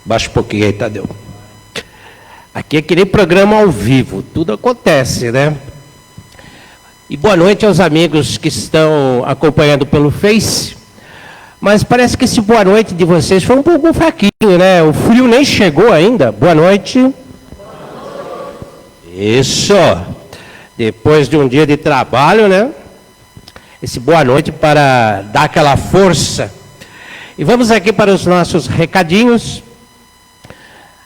Baixa um pouquinho aí, Tadeu. Aqui é que nem programa ao vivo, tudo acontece, né? E boa noite aos amigos que estão acompanhando pelo Face. Mas parece que esse boa noite de vocês foi um pouco fraquinho, né? O frio nem chegou ainda. Boa noite. Isso. Depois de um dia de trabalho, né? Esse boa noite para dar aquela força. E vamos aqui para os nossos recadinhos.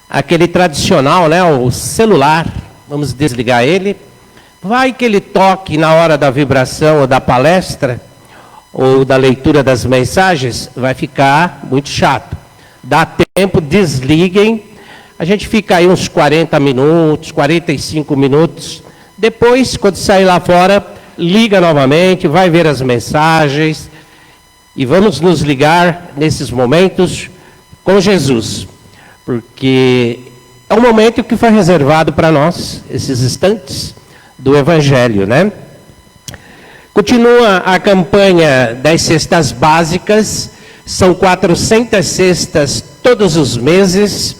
Aquele tradicional, né? O celular. Vamos desligar ele. Vai que ele toque na hora da vibração ou da palestra, ou da leitura das mensagens, vai ficar muito chato. Dá tempo, desliguem. A gente fica aí uns 40 minutos, 45 minutos. Depois, quando sair lá fora, liga novamente, vai ver as mensagens. E vamos nos ligar nesses momentos com Jesus. Porque é um momento que foi reservado para nós, esses instantes do Evangelho, né? Continua a campanha das cestas básicas, são 400 cestas todos os meses.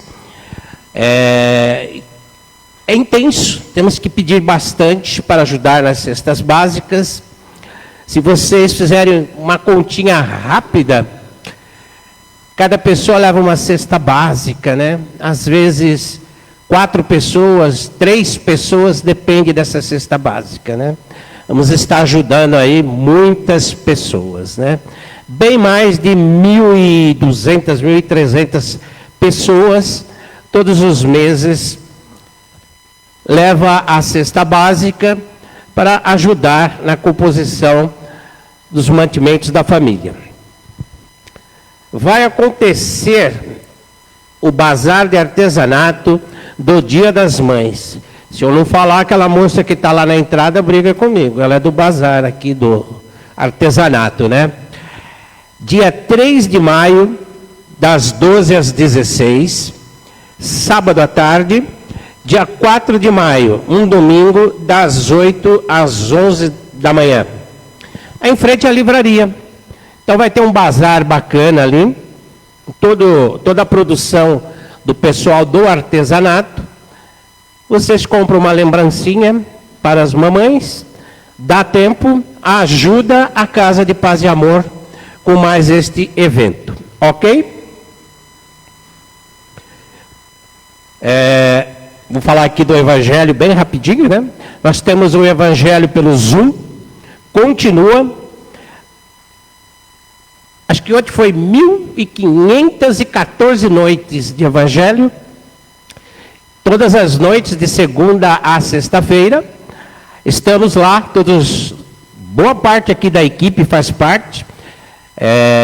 É intenso, temos que pedir bastante para ajudar nas cestas básicas. Se vocês fizerem uma continha rápida, cada pessoa leva uma cesta básica, né? Às vezes 4 pessoas, 3 pessoas, depende dessa cesta básica, né? Vamos estar ajudando aí muitas pessoas, né? Bem mais de 1.200, 1.300 pessoas, todos os meses, leva a cesta básica para ajudar na composição dos mantimentos da família. Vai acontecer o bazar de artesanato do Dia das Mães. Se eu não falar, aquela moça que está lá na entrada briga comigo. Ela é do bazar aqui do artesanato, né? Dia 3 de maio, das 12 às 16, sábado à tarde. Dia 4 de maio, um domingo, das 8 às 11 da manhã. Aí em frente à livraria. Então vai ter um bazar bacana ali. Toda a produção do pessoal do artesanato. Vocês compram uma lembrancinha para as mamães. Dá tempo, ajuda a Casa de Paz e Amor com mais este evento. Ok? Vou falar aqui do Evangelho bem rapidinho, né? Nós temos o Evangelho pelo Zoom. Continua. Acho que hoje foi 1.514 noites de Evangelho. Todas as noites, de segunda a sexta-feira. Estamos lá, todos, boa parte aqui da equipe faz parte.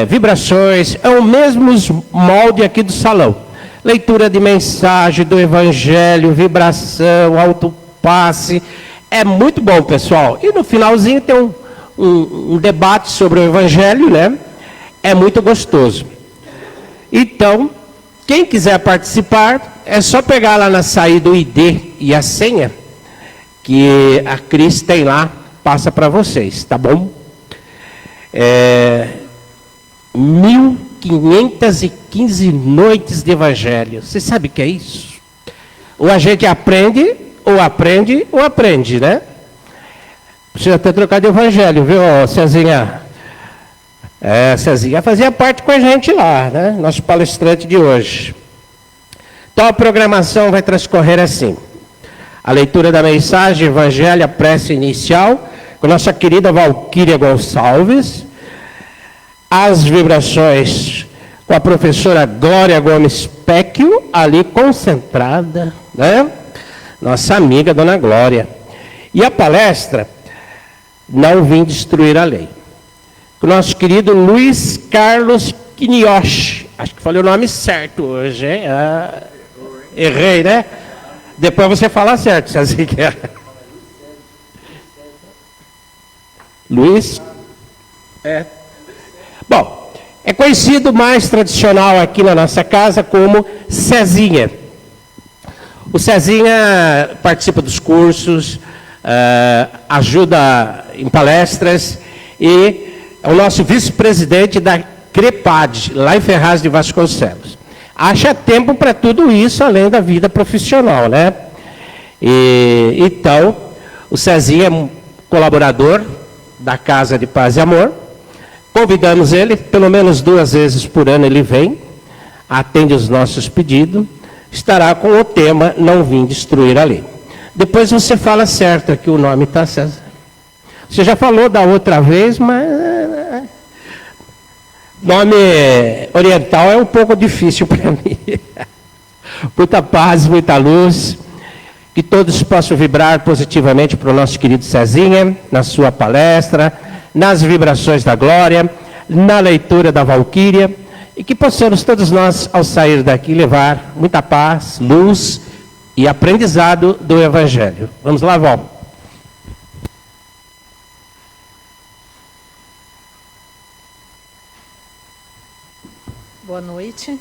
Vibrações, é o mesmo molde aqui do salão. Leitura de mensagem do Evangelho, vibração, autopasse. É muito bom, pessoal. E no finalzinho tem um debate sobre o Evangelho, né? É muito gostoso. Então, quem quiser participar, é só pegar lá na saída o ID e a senha, que a Cris tem lá, passa para vocês, tá bom? 1.515 noites de Evangelho. Você sabe o que é isso? Ou a gente aprende, ou aprende, né? Precisa até trocar de Evangelho, viu, Cezinha? Cezinha fazia parte com a gente lá, né? Nosso palestrante de hoje. Então a programação vai transcorrer assim. A leitura da mensagem, Evangelho, a prece inicial, com nossa querida Valquíria Gonçalves. As vibrações com a professora Glória Gomes Pecchio, ali concentrada, né? Nossa amiga, Dona Glória. E a palestra, Não Vim Destruir a Lei. Com o nosso querido Luiz Carlos Quinioche. Acho que falei o nome certo hoje, hein? Errei, né? Depois você fala certo, se assim quer. Luiz? Bom, é conhecido mais tradicional aqui na nossa casa como Cezinha. O Cezinha participa dos cursos, ajuda em palestras e é o nosso vice-presidente da CREPAD, lá em Ferraz de Vasconcelos. acha tempo para tudo isso, além da vida profissional, né? Então, o Cezinha é um colaborador da Casa de Paz e Amor. Convidamos ele, pelo menos 2 vezes por ano ele vem, atende os nossos pedidos, estará com o tema Não Vim Destruir a Lei. Depois você fala certo aqui o nome, tá, César? Você já falou da outra vez, mas nome oriental é um pouco difícil para mim. Muita paz, muita luz. Que todos possam vibrar positivamente para o nosso querido Cezinha, na sua palestra, nas vibrações da glória, na leitura da Valquíria, e que possamos todos nós, ao sair daqui, levar muita paz, luz e aprendizado do Evangelho. Vamos lá, Val. Boa noite.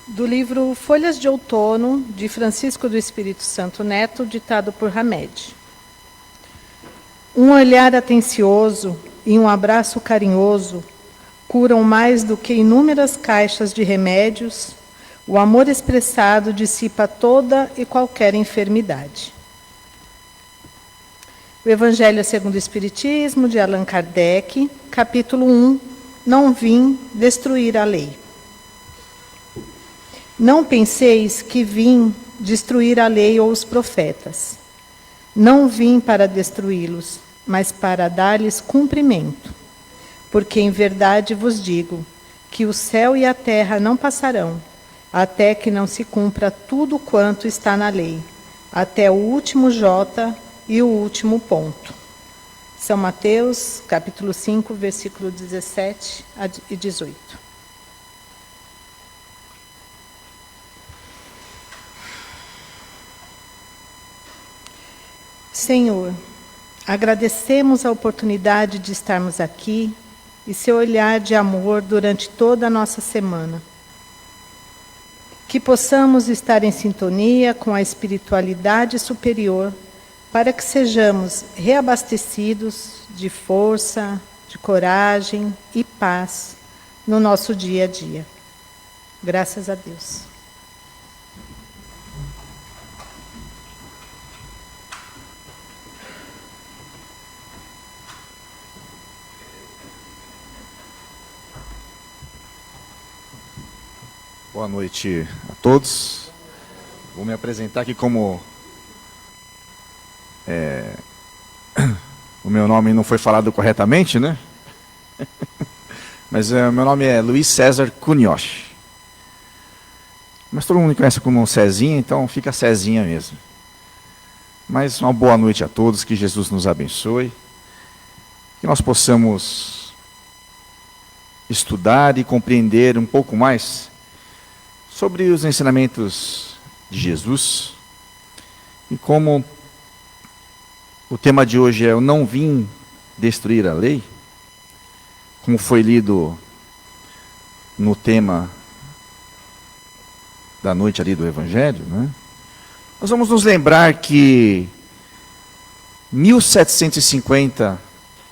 Do livro Folhas de Outono, de Francisco do Espírito Santo Neto, ditado por Hamed. Um olhar atencioso e um abraço carinhoso curam mais do que inúmeras caixas de remédios. O amor expressado dissipa toda e qualquer enfermidade. O Evangelho segundo o Espiritismo, de Allan Kardec, capítulo 1, Não vim destruir a lei. Não penseis que vim destruir a lei ou os profetas. Não vim para destruí-los, mas para dar-lhes cumprimento. Porque em verdade vos digo que o céu e a terra não passarão, até que não se cumpra tudo quanto está na lei, até o último J e o último ponto. São Mateus, capítulo 5, versículo 17 e 18. Senhor, agradecemos a oportunidade de estarmos aqui e seu olhar de amor durante toda a nossa semana. Que possamos estar em sintonia com a espiritualidade superior para que sejamos reabastecidos de força, de coragem e paz no nosso dia a dia. Graças a Deus. Boa noite a todos. Vou me apresentar aqui como... O meu nome não foi falado corretamente, né? Mas meu nome é Luiz César Cunioche. Mas todo mundo me conhece como Cezinha, então fica Cezinha mesmo. Mas uma boa noite a todos, que Jesus nos abençoe. Que nós possamos estudar e compreender um pouco mais sobre os ensinamentos de Jesus, e como o tema de hoje é: eu não vim destruir a lei, como foi lido no tema da noite ali do Evangelho, né? Nós vamos nos lembrar que 1750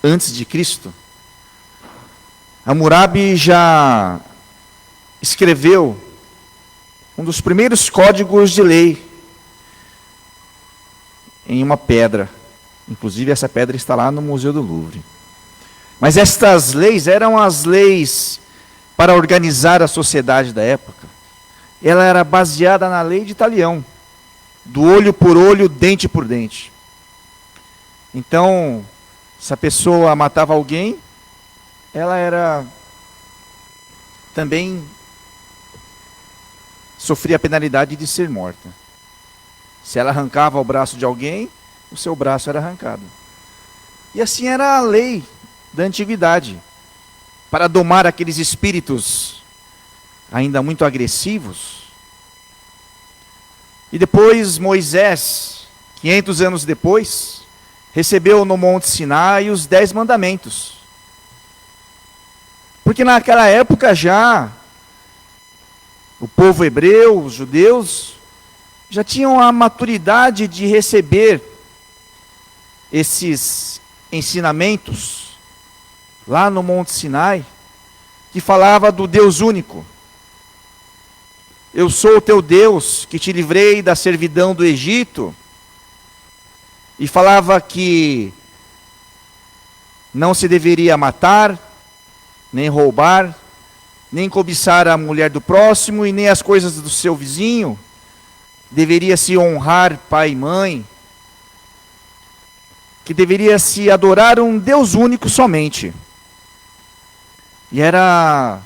a.C., Hammurabi já escreveu um dos primeiros códigos de lei em uma pedra. Inclusive essa pedra está lá no Museu do Louvre. Mas estas leis eram as leis para organizar a sociedade da época. Ela era baseada na lei de Talião, do olho por olho, dente por dente. Então, se a pessoa matava alguém, ela era também sofria a penalidade de ser morta. Se ela arrancava o braço de alguém, o seu braço era arrancado. E assim era a lei da antiguidade, para domar aqueles espíritos ainda muito agressivos. E depois Moisés, 500 anos depois, recebeu no Monte Sinai os 10 mandamentos. Porque naquela época já o povo hebreu, os judeus, já tinham a maturidade de receber esses ensinamentos lá no Monte Sinai, que falava do Deus único. Eu sou o teu Deus, que te livrei da servidão do Egito. E falava que não se deveria matar, nem roubar, nem cobiçar a mulher do próximo e nem as coisas do seu vizinho. Deveria se honrar pai e mãe. Que deveria se adorar um Deus único somente. E era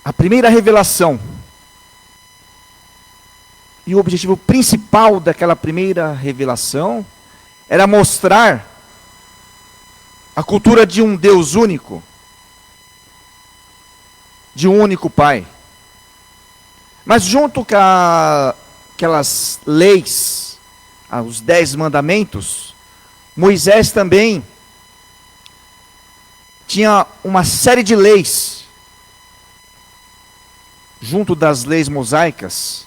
a primeira revelação. E o objetivo principal daquela primeira revelação era mostrar a cultura de um Deus único, de um único Pai. Mas junto com aquelas leis, os 10 mandamentos, Moisés também tinha uma série de leis, junto das leis mosaicas,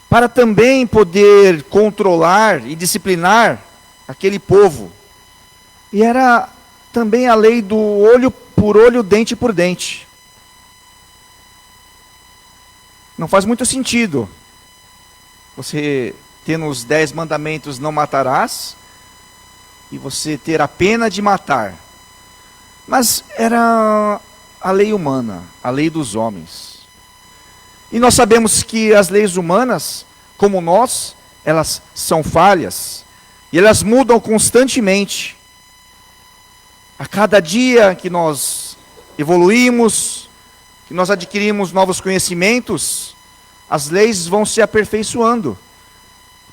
para também poder controlar e disciplinar aquele povo. E era também a lei do olho por olho, dente por dente. Não faz muito sentido você ter nos 10 mandamentos não matarás, e você ter a pena de matar. Mas era a lei humana, a lei dos homens. E nós sabemos que as leis humanas, como nós, elas são falhas. E elas mudam constantemente. A cada dia que nós evoluímos, que nós adquirimos novos conhecimentos, as leis vão se aperfeiçoando.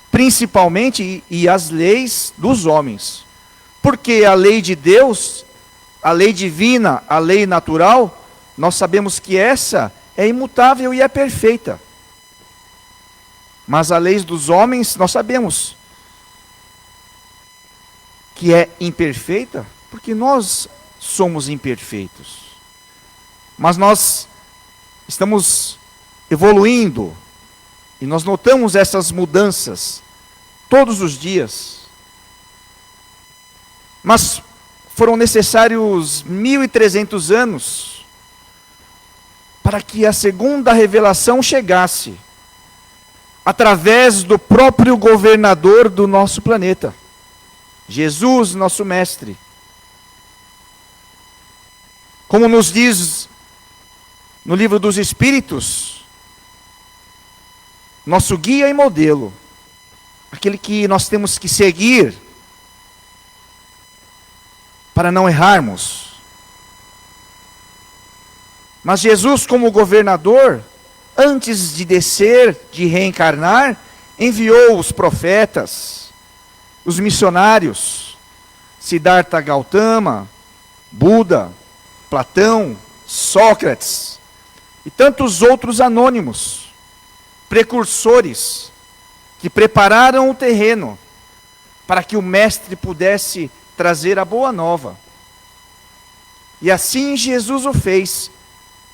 Principalmente, e as leis dos homens. Porque a lei de Deus, a lei divina, a lei natural, nós sabemos que essa é imutável e é perfeita. Mas a lei dos homens, nós sabemos que é imperfeita, porque nós somos imperfeitos. Mas nós estamos evoluindo, e nós notamos essas mudanças todos os dias. Mas foram necessários 1300 anos para que a segunda revelação chegasse, através do próprio governador do nosso planeta, Jesus, nosso mestre. Como nos diz no livro dos Espíritos, nosso guia e modelo, aquele que nós temos que seguir para não errarmos. Mas Jesus, como governador, antes de descer, de reencarnar, enviou os profetas, os missionários, Siddhartha Gautama, Buda, Platão, Sócrates e tantos outros anônimos, precursores, que prepararam o terreno para que o mestre pudesse trazer a boa nova. E assim Jesus o fez,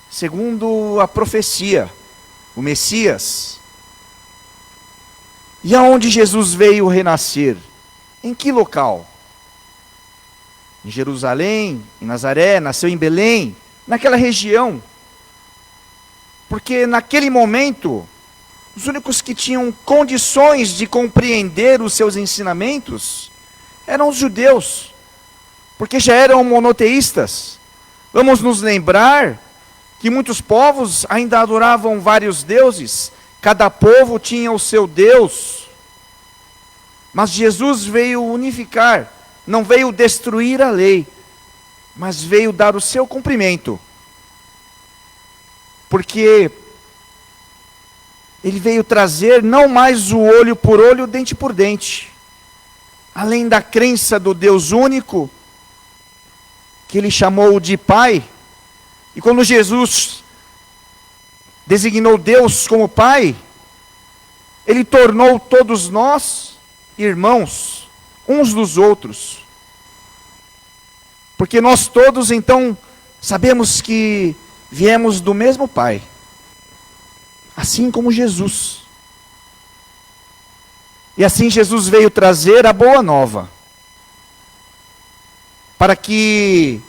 segundo a profecia, o Messias. E aonde Jesus veio renascer? Em que local? Em Jerusalém, em Nazaré, nasceu em Belém, naquela região. Porque naquele momento, os únicos que tinham condições de compreender os seus ensinamentos eram os judeus, porque já eram monoteístas. Vamos nos lembrar que muitos povos ainda adoravam vários deuses, cada povo tinha o seu Deus. Mas Jesus veio unificar, não veio destruir a lei, mas veio dar o seu cumprimento. Porque ele veio trazer não mais o olho por olho, dente por dente. Além da crença do Deus único, que ele chamou de Pai. E quando Jesus designou Deus como Pai, ele tornou todos nós irmãos, uns dos outros. Porque nós todos, então, sabemos que viemos do mesmo Pai. Assim como Jesus. E assim Jesus veio trazer a boa nova. Para que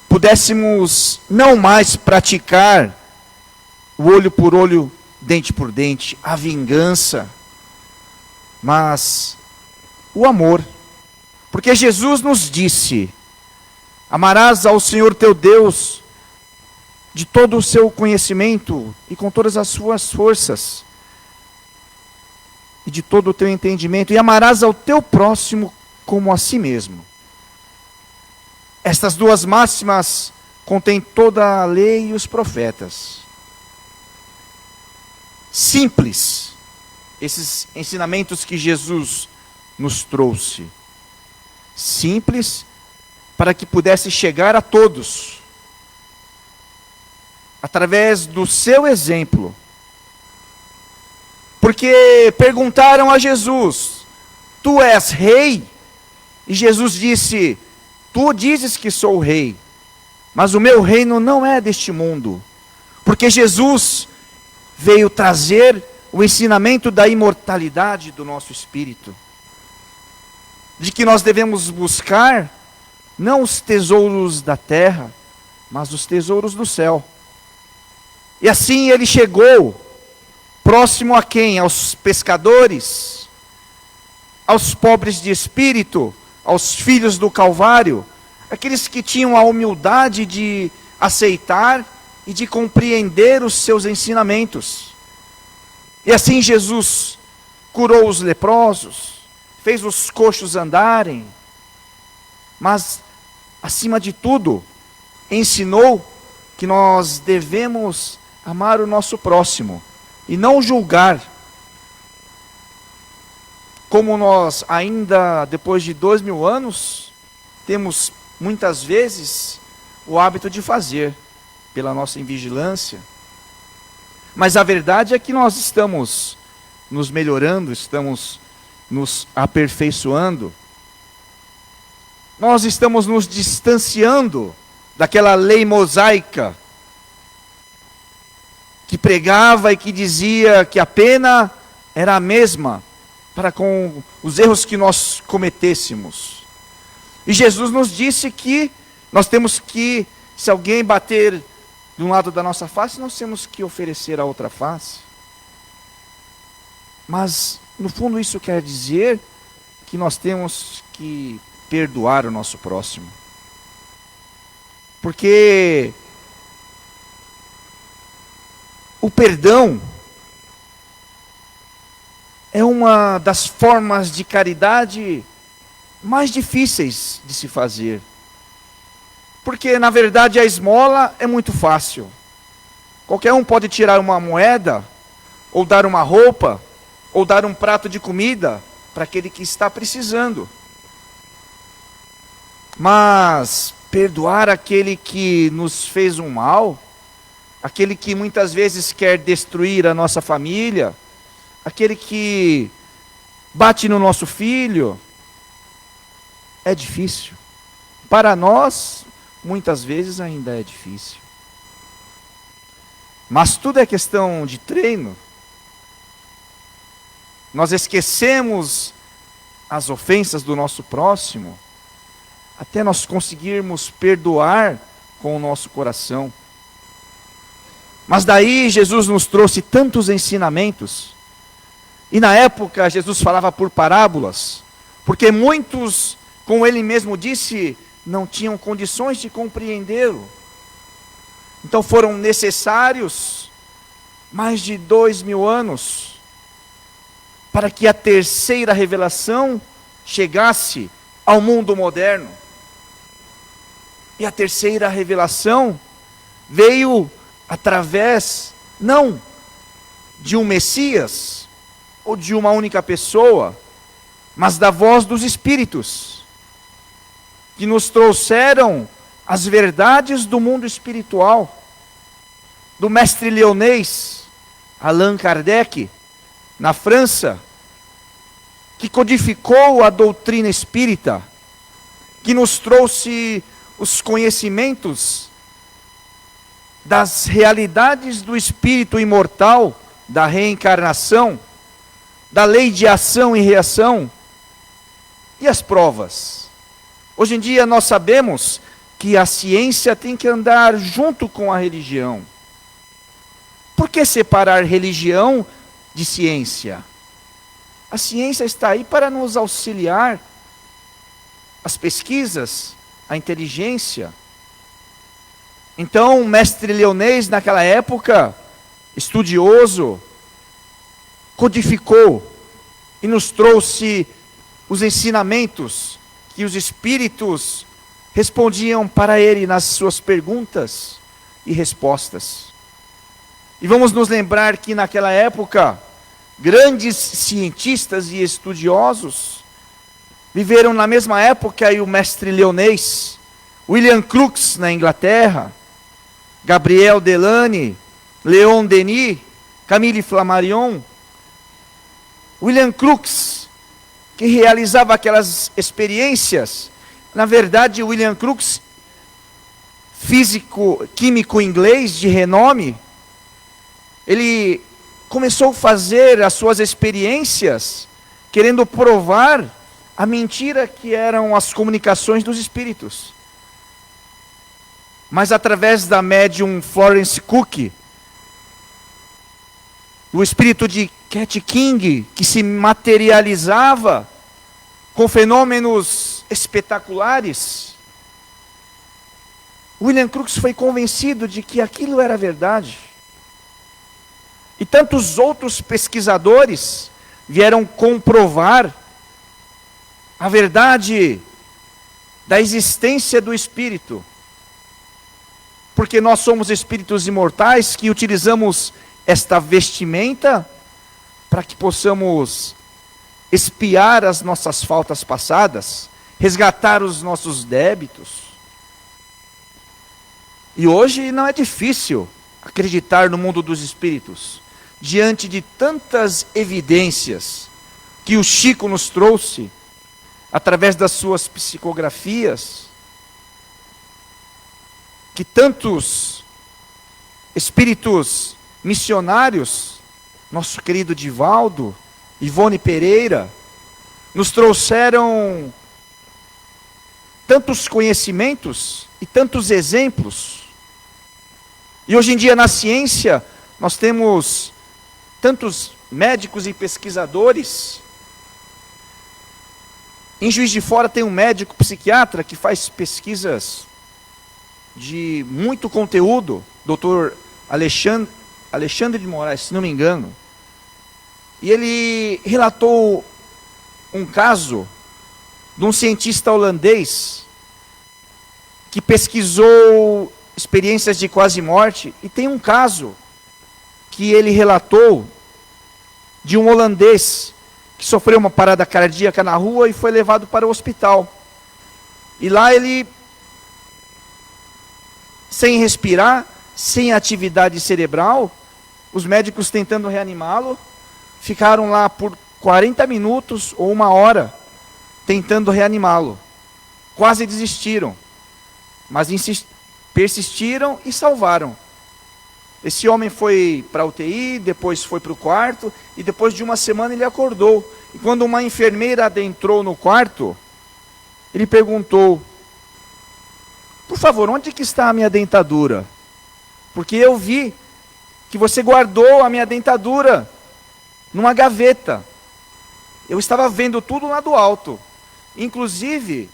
pudéssemos não mais praticar o olho por olho, dente por dente, a vingança, mas o amor. Porque Jesus nos disse: amarás ao Senhor teu Deus de todo o seu conhecimento e com todas as suas forças e de todo o teu entendimento, e amarás ao teu próximo como a si mesmo. Estas duas máximas contêm toda a lei e os profetas. Simples, esses ensinamentos que Jesus nos trouxe. Simples, para que pudesse chegar a todos, através do seu exemplo. Porque perguntaram a Jesus: tu és rei? E Jesus disse: tu dizes que sou rei, mas o meu reino não é deste mundo. Porque Jesus veio trazer o ensinamento da imortalidade do nosso espírito, de que nós devemos buscar não os tesouros da terra, mas os tesouros do céu. E assim ele chegou próximo a quem? Aos pescadores, aos pobres de espírito, aos filhos do Calvário, aqueles que tinham a humildade de aceitar e de compreender os seus ensinamentos. E assim Jesus curou os leprosos, fez os coxos andarem, mas, acima de tudo, ensinou que nós devemos amar o nosso próximo e não julgar, como nós ainda, depois de 2000 anos, temos muitas vezes o hábito de fazer, pela nossa invigilância. Mas a verdade é que nós estamos nos melhorando, estamos nos aperfeiçoando. Nós estamos nos distanciando daquela lei mosaica que pregava e que dizia que a pena era a mesma para com os erros que nós cometêssemos. E Jesus nos disse que nós temos que, se alguém bater de um lado da nossa face, nós temos que oferecer a outra face. Mas, no fundo, isso quer dizer que nós temos que perdoar o nosso próximo. Porque o perdão é uma das formas de caridade mais difíceis de se fazer. Porque, na verdade, a esmola é muito fácil. Qualquer um pode tirar uma moeda, ou dar uma roupa, ou dar um prato de comida para aquele que está precisando. Mas perdoar aquele que nos fez um mal, aquele que muitas vezes quer destruir a nossa família, aquele que bate no nosso filho, é difícil. Para nós, muitas vezes ainda é difícil. Mas tudo é questão de treino. Nós esquecemos as ofensas do nosso próximo, até nós conseguirmos perdoar com o nosso coração. Mas daí Jesus nos trouxe tantos ensinamentos. E na época Jesus falava por parábolas, porque muitos, como ele mesmo disse, não tinham condições de compreendê-lo. Então foram necessários mais de 2000 anos para que a terceira revelação chegasse ao mundo moderno. E a terceira revelação veio através, não de um Messias, ou de uma única pessoa, mas da voz dos Espíritos, que nos trouxeram as verdades do mundo espiritual, do mestre leonês, Allan Kardec, na França, que codificou a doutrina espírita, que nos trouxe os conhecimentos das realidades do espírito imortal, da reencarnação, da lei de ação e reação, e as provas. Hoje em dia nós sabemos que a ciência tem que andar junto com a religião. Por que separar religião de ciência? A ciência está aí para nos auxiliar, as pesquisas, a inteligência. Então, o mestre Leonês, naquela época, estudioso, codificou e nos trouxe os ensinamentos que os espíritos respondiam para ele nas suas perguntas e respostas. E vamos nos lembrar que naquela época, grandes cientistas e estudiosos viveram na mesma época aí o mestre Leonês, William Crookes na Inglaterra, Gabriel Delany, Leon Denis, Camille Flammarion. William Crookes, que realizava aquelas experiências, na verdade William Crookes, físico, químico inglês de renome, ele começou a fazer as suas experiências, querendo provar a mentira que eram as comunicações dos espíritos. Mas através da médium Florence Cook, o espírito de Cat King, que se materializava com fenômenos espetaculares, William Crookes foi convencido de que aquilo era verdade. E tantos outros pesquisadores vieram comprovar a verdade da existência do espírito. Porque nós somos espíritos imortais que utilizamos esta vestimenta para que possamos expiar as nossas faltas passadas, resgatar os nossos débitos. E hoje não é difícil acreditar no mundo dos espíritos, diante de tantas evidências que o Chico nos trouxe, através das suas psicografias, que tantos espíritos missionários, nosso querido Divaldo, Ivone Pereira, nos trouxeram tantos conhecimentos e tantos exemplos. E hoje em dia na ciência, nós temos tantos médicos e pesquisadores. Em Juiz de Fora tem um médico psiquiatra que faz pesquisas de muito conteúdo, Dr. Alexandre de Moraes, se não me engano. E ele relatou um caso de um cientista holandês que pesquisou experiências de quase morte, e tem um caso que ele relatou de um holandês que sofreu uma parada cardíaca na rua e foi levado para o hospital. E lá ele, sem respirar, sem atividade cerebral, os médicos tentando reanimá-lo, ficaram lá por 40 minutos ou 1 hora tentando reanimá-lo. Quase desistiram, mas persistiram e salvaram. Esse homem foi para a UTI, depois foi para o quarto, e depois de 1 semana ele acordou. E quando uma enfermeira adentrou no quarto, ele perguntou: por favor, onde que está a minha dentadura? Porque eu vi que você guardou a minha dentadura numa gaveta. Eu estava vendo tudo lá do alto. Inclusive,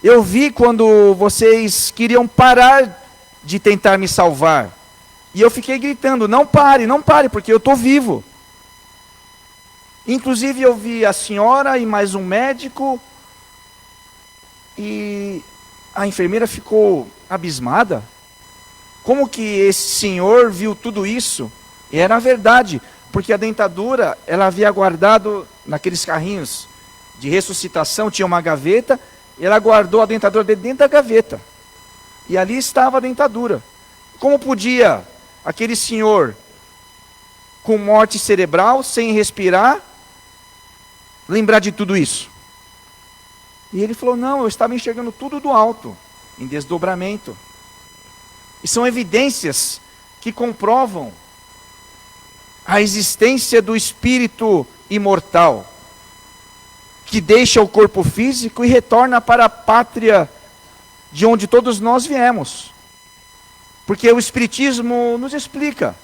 eu vi quando vocês queriam parar de tentar me salvar. E eu fiquei gritando: não pare, não pare, porque eu estou vivo. Inclusive eu vi a senhora e mais um médico. E a enfermeira ficou abismada. Como que esse senhor viu tudo isso? E era a verdade, porque a dentadura, ela havia guardado naqueles carrinhos de ressuscitação, tinha uma gaveta, e ela guardou a dentadura dentro da gaveta. E ali estava a dentadura. Como podia aquele senhor com morte cerebral, sem respirar, lembrar de tudo isso? E ele falou: não, eu estava enxergando tudo do alto, em desdobramento. E são evidências que comprovam a existência do espírito imortal, que deixa o corpo físico e retorna para a pátria de onde todos nós viemos. Porque o Espiritismo nos explica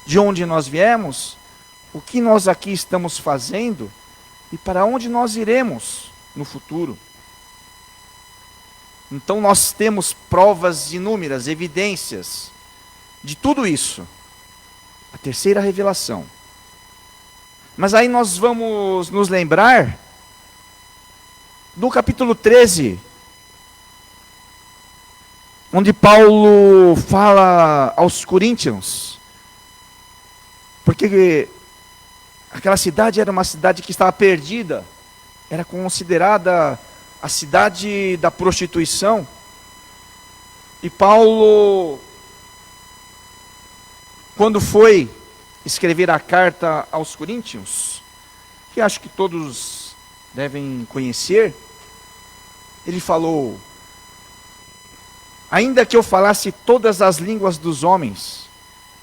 de onde nós viemos, o que nós aqui estamos fazendo e para onde nós iremos no futuro. Então nós temos provas inúmeras, evidências de tudo isso. A terceira revelação. Mas aí nós vamos nos lembrar do capítulo 13, onde Paulo fala aos coríntios, porque aquela cidade era uma cidade que estava perdida, era considerada a cidade da prostituição, e Paulo, quando foi escrever a carta aos coríntios, que acho que todos devem conhecer, ele falou: ainda que eu falasse todas as línguas dos homens,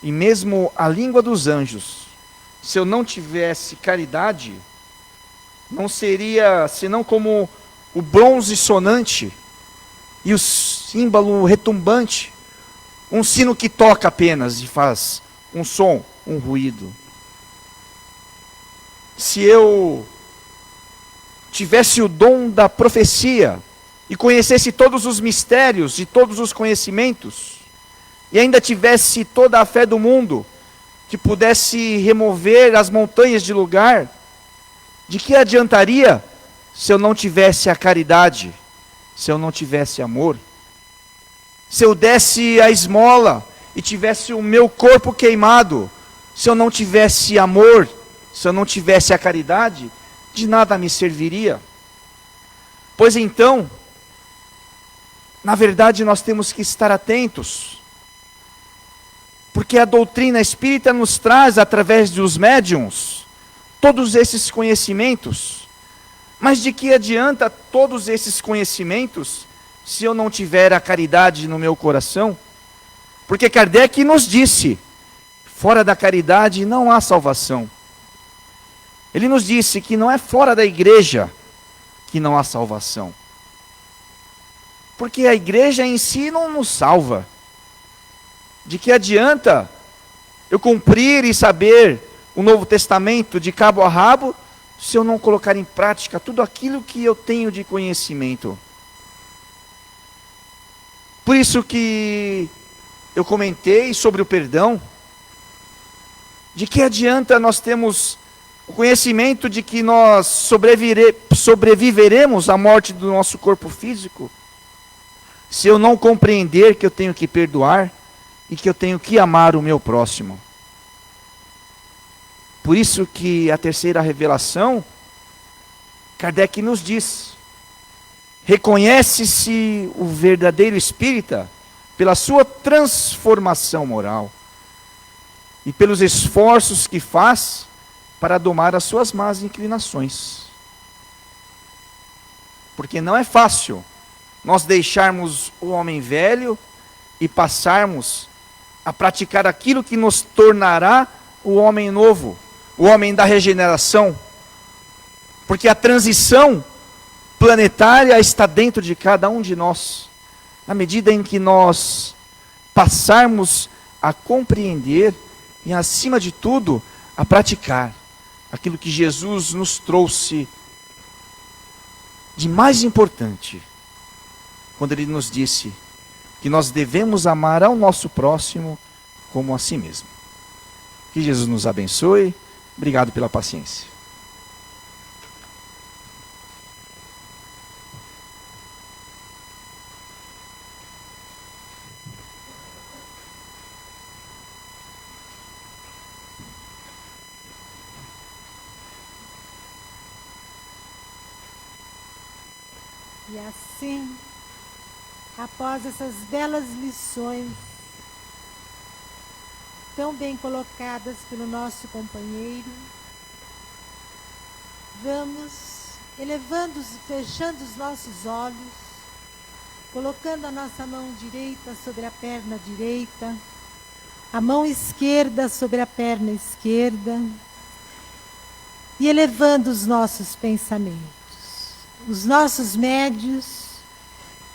e mesmo a língua dos anjos, se eu não tivesse caridade, não seria senão como o bronze sonante e o símbolo retumbante, um sino que toca apenas e faz um som, um ruído. Se eu tivesse o dom da profecia e conhecesse todos os mistérios e todos os conhecimentos, e ainda tivesse toda a fé do mundo, que pudesse remover as montanhas de lugar, de que adiantaria se eu não tivesse a caridade, se eu não tivesse amor? Se eu desse a esmola e tivesse o meu corpo queimado, se eu não tivesse amor, se eu não tivesse a caridade, de nada me serviria. Pois então, na verdade nós temos que estar atentos, porque a doutrina espírita nos traz, através dos médiuns, todos esses conhecimentos. Mas de que adianta todos esses conhecimentos se eu não tiver a caridade no meu coração? Porque Kardec nos disse: fora da caridade não há salvação. Ele nos disse que não é fora da igreja que não há salvação. Porque a igreja em si não nos salva. De que adianta eu cumprir e saber o Novo Testamento de cabo a rabo, se eu não colocar em prática tudo aquilo que eu tenho de conhecimento? Por isso que eu comentei sobre o perdão. De que adianta nós termos o conhecimento de que nós sobreviveremos à morte do nosso corpo físico, se eu não compreender que eu tenho que perdoar e que eu tenho que amar o meu próximo? Por isso que a terceira revelação, Kardec nos diz: reconhece-se o verdadeiro espírita pela sua transformação moral e pelos esforços que faz para domar as suas más inclinações. Porque não é fácil nós deixarmos o homem velho e passarmos a praticar aquilo que nos tornará o homem novo, o homem da regeneração. Porque a transição planetária está dentro de cada um de nós. Na medida em que nós passarmos a compreender e, acima de tudo, a praticar aquilo que Jesus nos trouxe de mais importante, quando Ele nos disse que nós devemos amar ao nosso próximo como a si mesmo. Que Jesus nos abençoe. Obrigado pela paciência. E assim, após essas belas lições, tão bem colocadas pelo nosso companheiro, vamos elevando, fechando os nossos olhos, colocando a nossa mão direita sobre a perna direita, a mão esquerda sobre a perna esquerda, e elevando os nossos pensamentos. Os nossos médios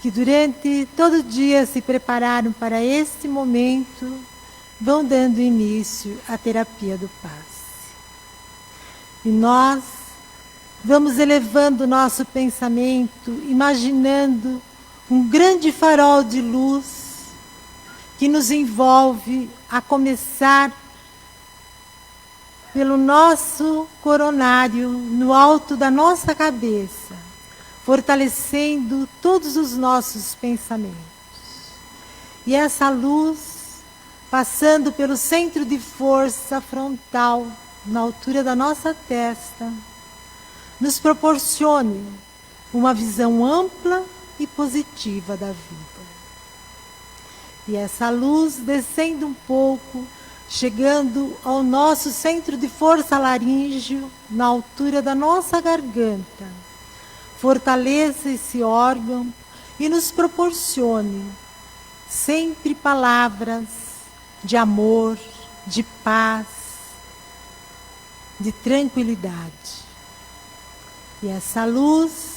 que durante todo o dia se prepararam para este momento, vão dando início à terapia do passe. E nós vamos elevando o nosso pensamento, imaginando um grande farol de luz que nos envolve, a começar pelo nosso coronário, no alto da nossa cabeça, fortalecendo todos os nossos pensamentos. E essa luz, passando pelo centro de força frontal, na altura da nossa testa, nos proporcione uma visão ampla e positiva da vida. E essa luz descendo um pouco, chegando ao nosso centro de força laríngeo, na altura da nossa garganta, fortaleça esse órgão e nos proporcione sempre palavras de amor, de paz, de tranquilidade. E essa luz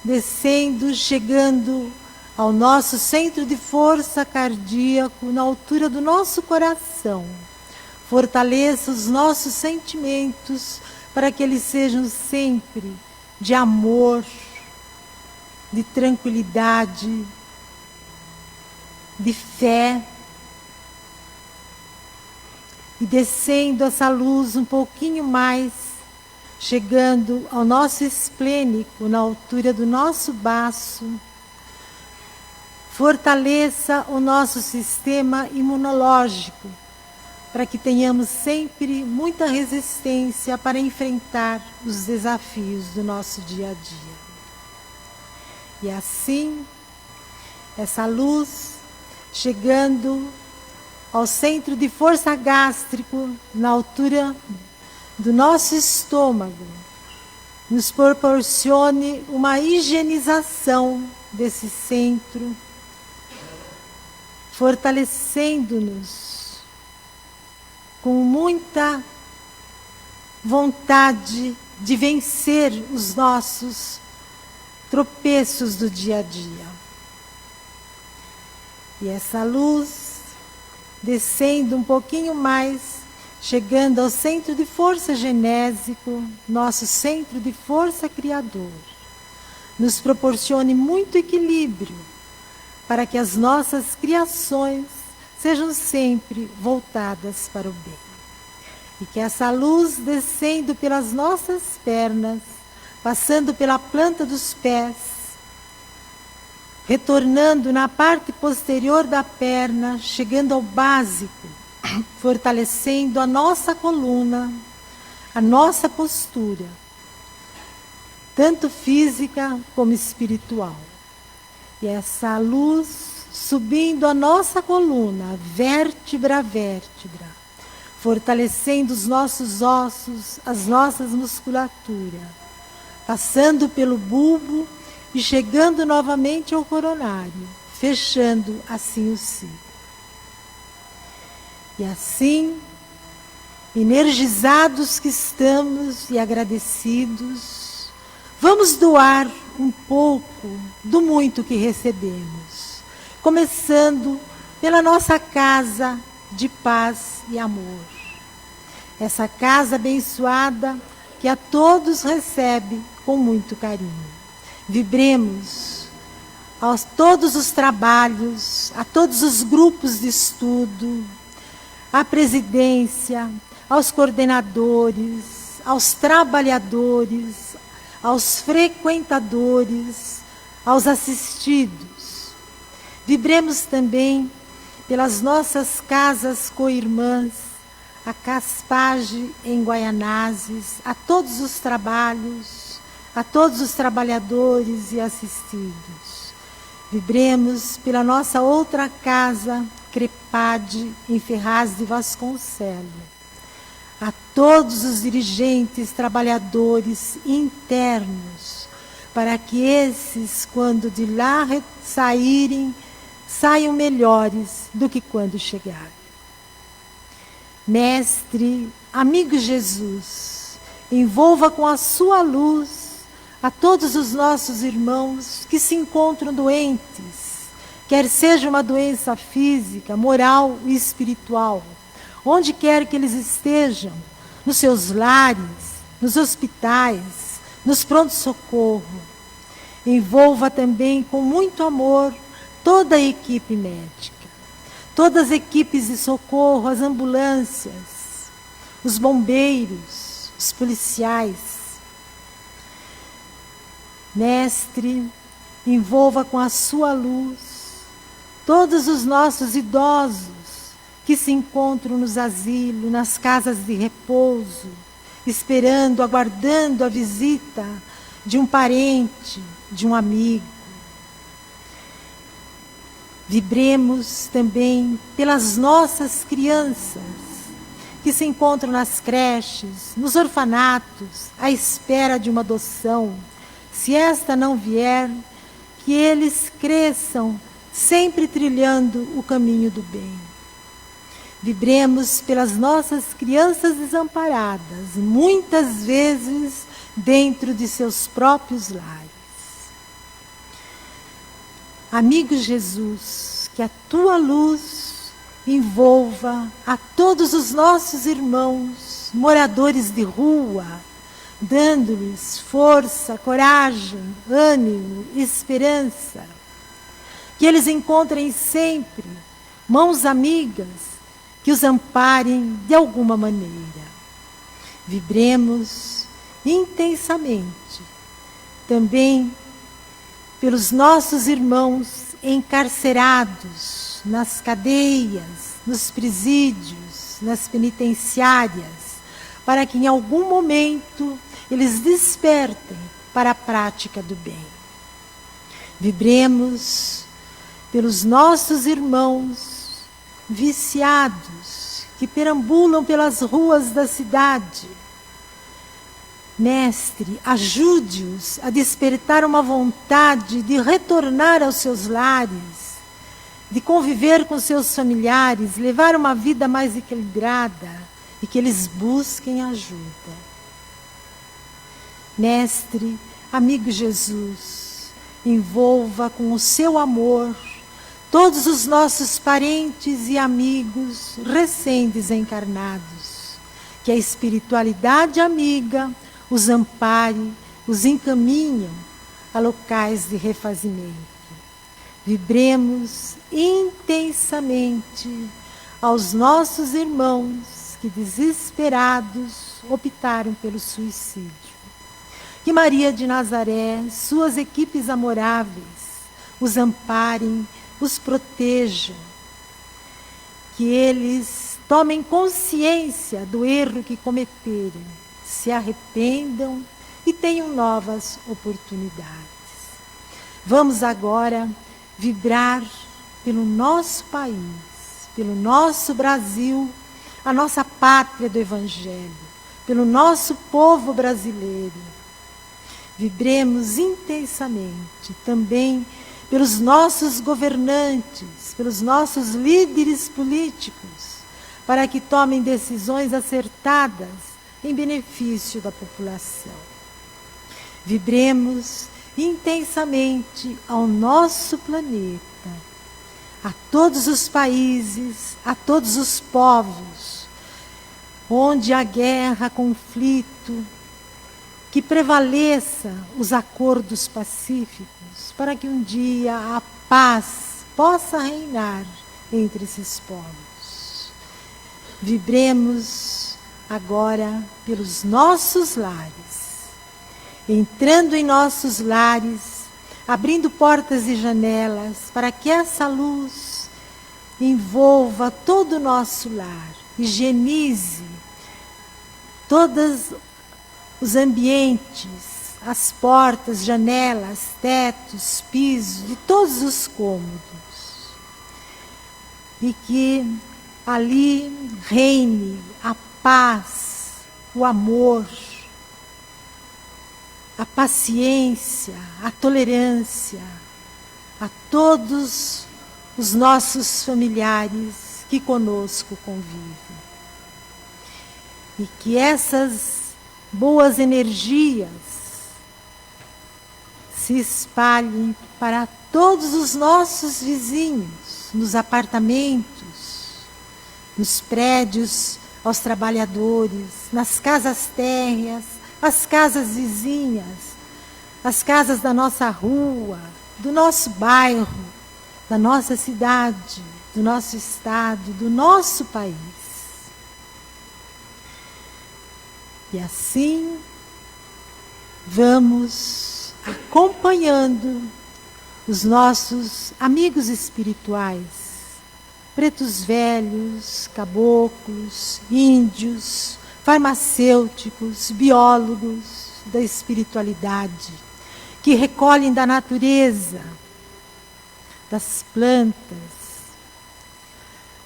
descendo, chegando ao nosso centro de força cardíaco, na altura do nosso coração. Fortaleça os nossos sentimentos para que eles sejam sempre de amor, de tranquilidade, de fé. E descendo essa luz um pouquinho mais, chegando ao nosso esplênico, na altura do nosso baço. Fortaleça o nosso sistema imunológico, para que tenhamos sempre muita resistência para enfrentar os desafios do nosso dia a dia. E assim, essa luz chegando ao centro de força gástrico, na altura do nosso estômago, nos proporcione uma higienização desse centro, fortalecendo-nos com muita vontade de vencer os nossos tropeços do dia a dia. E essa luz descendo um pouquinho mais, chegando ao centro de força genésico, nosso centro de força criador, nos proporcione muito equilíbrio para que as nossas criações sejam sempre voltadas para o bem. E que essa luz descendo pelas nossas pernas, passando pela planta dos pés, retornando na parte posterior da perna, chegando ao básico, fortalecendo a nossa coluna, a nossa postura, tanto física como espiritual. E essa luz subindo a nossa coluna, vértebra a vértebra, fortalecendo os nossos ossos, as nossas musculaturas, passando pelo bulbo e chegando novamente ao coronário, fechando assim o ciclo. E assim, energizados que estamos e agradecidos, vamos doar um pouco do muito que recebemos, começando pela nossa casa de paz e amor. Essa casa abençoada que a todos recebe com muito carinho. Vibremos a todos os trabalhos, a todos os grupos de estudo, à presidência, aos coordenadores, aos trabalhadores, aos frequentadores, aos assistidos. Vibremos também pelas nossas casas co-irmãs, a Caspage em Guaianazes, a todos os trabalhos, a todos os trabalhadores e assistidos. Vibremos pela nossa outra casa, Crepade, em Ferraz de Vasconcelos. A todos os dirigentes, trabalhadores internos, para que esses, quando de lá saírem, saiam melhores do que quando chegaram. Mestre, amigo Jesus, envolva com a sua luz a todos os nossos irmãos que se encontram doentes, quer seja uma doença física, moral e espiritual, onde quer que eles estejam, nos seus lares, nos hospitais, nos pronto-socorro. Envolva também com muito amor toda a equipe médica, todas as equipes de socorro, as ambulâncias, os bombeiros, os policiais. Mestre, envolva com a sua luz todos os nossos idosos que se encontram nos asilos, nas casas de repouso, esperando, aguardando a visita de um parente, de um amigo. Vibremos também pelas nossas crianças que se encontram nas creches, nos orfanatos, à espera de uma adoção. Se esta não vier, que eles cresçam sempre trilhando o caminho do bem. Vibremos pelas nossas crianças desamparadas, muitas vezes dentro de seus próprios lares. Amigo Jesus, que a tua luz envolva a todos os nossos irmãos, moradores de rua, dando-lhes força, coragem, ânimo, esperança. Que eles encontrem sempre mãos amigas que os amparem de alguma maneira. Vibremos intensamente também pelos nossos irmãos encarcerados nas cadeias, nos presídios, nas penitenciárias, para que em algum momento eles despertem para a prática do bem. Vibremos pelos nossos irmãos viciados que perambulam pelas ruas da cidade. Mestre, ajude-os a despertar uma vontade de retornar aos seus lares, de conviver com seus familiares, levar uma vida mais equilibrada e que eles busquem ajuda. Mestre, amigo Jesus, envolva com o seu amor todos os nossos parentes e amigos recém-desencarnados, que a espiritualidade amiga os ampare, os encaminham a locais de refazimento. Vibremos intensamente aos nossos irmãos que desesperados optaram pelo suicídio. Que Maria de Nazaré, suas equipes amoráveis, os amparem, os protejam, que eles tomem consciência do erro que cometeram, se arrependam e tenham novas oportunidades. Vamos agora vibrar pelo nosso país, pelo nosso Brasil, a nossa pátria do Evangelho, pelo nosso povo brasileiro. Vibremos intensamente também pelos nossos governantes, pelos nossos líderes políticos, para que tomem decisões acertadas em benefício da população. Vibremos intensamente ao nosso planeta, a todos os países, a todos os povos, onde há guerra, conflito, que prevaleça os acordos pacíficos, para que um dia a paz possa reinar entre esses povos. Vibremos agora pelos nossos lares, entrando em nossos lares, abrindo portas e janelas, para que essa luz envolva todo o nosso lar, higienize todos os ambientes, as portas, janelas, tetos, pisos, de todos os cômodos. E que ali reine a paz, o amor, a paciência, a tolerância a todos os nossos familiares que conosco convivem. E que essas boas energias se espalhe para todos os nossos vizinhos, nos apartamentos, nos prédios, aos trabalhadores, nas casas térreas, as casas vizinhas, as casas da nossa rua, do nosso bairro, da nossa cidade, do nosso estado, do nosso país. E assim vamos acompanhando os nossos amigos espirituais, pretos velhos, caboclos, índios, farmacêuticos, biólogos da espiritualidade, que recolhem da natureza, das plantas,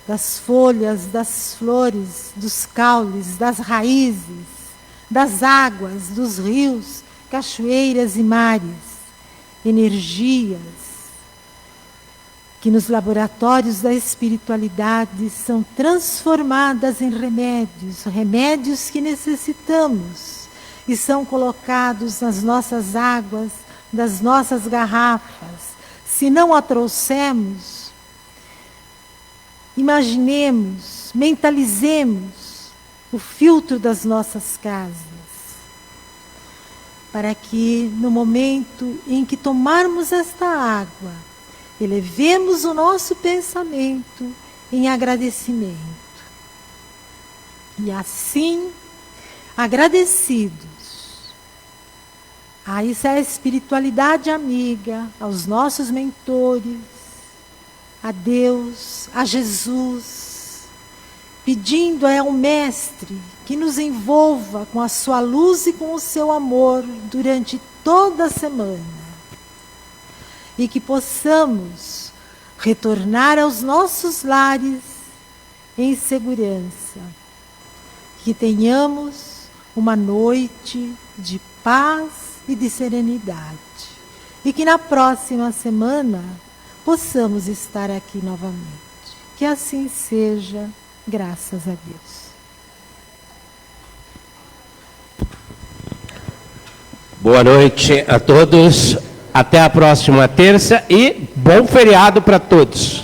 das folhas, das flores, dos caules, das raízes, das águas, dos rios, cachoeiras e mares, energias que nos laboratórios da espiritualidade são transformadas em remédios, remédios que necessitamos e são colocados nas nossas águas, nas nossas garrafas. Se não a trouxermos, imaginemos, mentalizemos o filtro das nossas casas, para que no momento em que tomarmos esta água, elevemos o nosso pensamento em agradecimento. E assim, agradecidos a essa espiritualidade amiga, aos nossos mentores, a Deus, a Jesus, pedindo ao Mestre que nos envolva com a sua luz e com o seu amor durante toda a semana. E que possamos retornar aos nossos lares em segurança. Que tenhamos uma noite de paz e de serenidade. E que na próxima semana possamos estar aqui novamente. Que assim seja, graças a Deus. Boa noite a todos. Até a próxima terça e bom feriado para todos.